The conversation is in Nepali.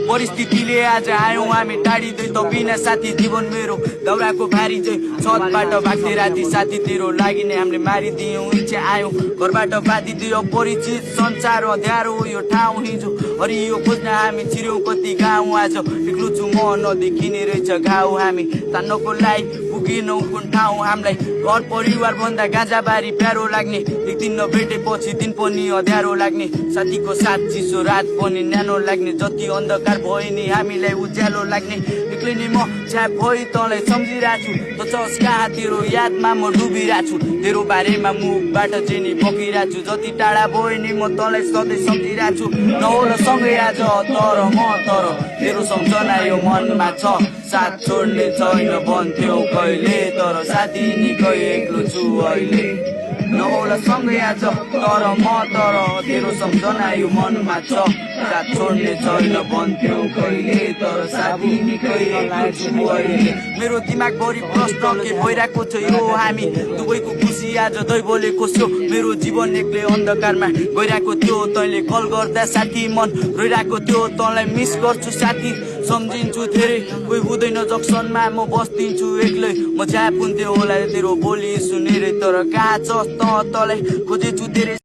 परिस्थितिले आज आयौँ हामी टाढिँदै त बिना साथी जीवन मेरो दौराको भारी चाहिँ छतबाट भाग्दै राति साथी तेरो लागि नै हामीले मारिदियौँ इच्छा आयौँ घरबाट बाँधिदियो परिचित संसार अँध्यारो यो ठाउँ हिजो हरियो खोज्न हामी छिर्यौँ कति गाउँ आज एक्लो छु म नदेखिने रहेछ घाउ हामी तान्नको लागि पुगेनौँ कुन ठाउँ हामीलाई घर परिवार भन्दा गाँजाबारी प्यारो लाग्ने एक दिन नभेटेपछि दिन पनि अँध्यारो लाग्ने साथीको साथ चिसो रात पनि न्यानो लाग्ने जति अन्धकार भयो नि हामीलाई उज्यालो लाग्ने एक्लै नै म छ्याप भई तँलाई सम्झिरहेको छु त छस् कहाँ तेरो यादमा म डुबिरहेको छु तेरो बारेमा मुखबाट चाहिँ नि बकिरहेको छु जति टाढा भयो नि म तँलाई सधैँ सम्झिरहेको छु नहोला सँगै आज तर तेरो सम्झना यो मनमा छ साथ छोड्ने छैन भन्थ्यौ कहिले तर साथी निकै एक्लो छु अहिले नहोला सँगै आज तर तेरो सम्झना यो मनमा छ साथ छोड्ने छैन भन्थ्यौ कहिले तर साथी निकै एक्लो छु अहिले मेरो दिमागभरि प्रश्न के भइरहेको छ यो हामी दुवैको खुसी आज दैवले खोस्यो मेरो जीवन एक्लै अन्धकारमा गइरहेको थियो तैँले कल गर्दा साथी मन रोइरहेको थियो तँलाई मिस गर्छु साथी सम्झिन्छु धेरै कोही हुँदैन जक्सनमा म बस्दिन्छु एक्लै म छ्याप हुन्थ्यो होला तेरो बोली सुनेर तर कहाँ छस् तँलाई खोजेछु धेरै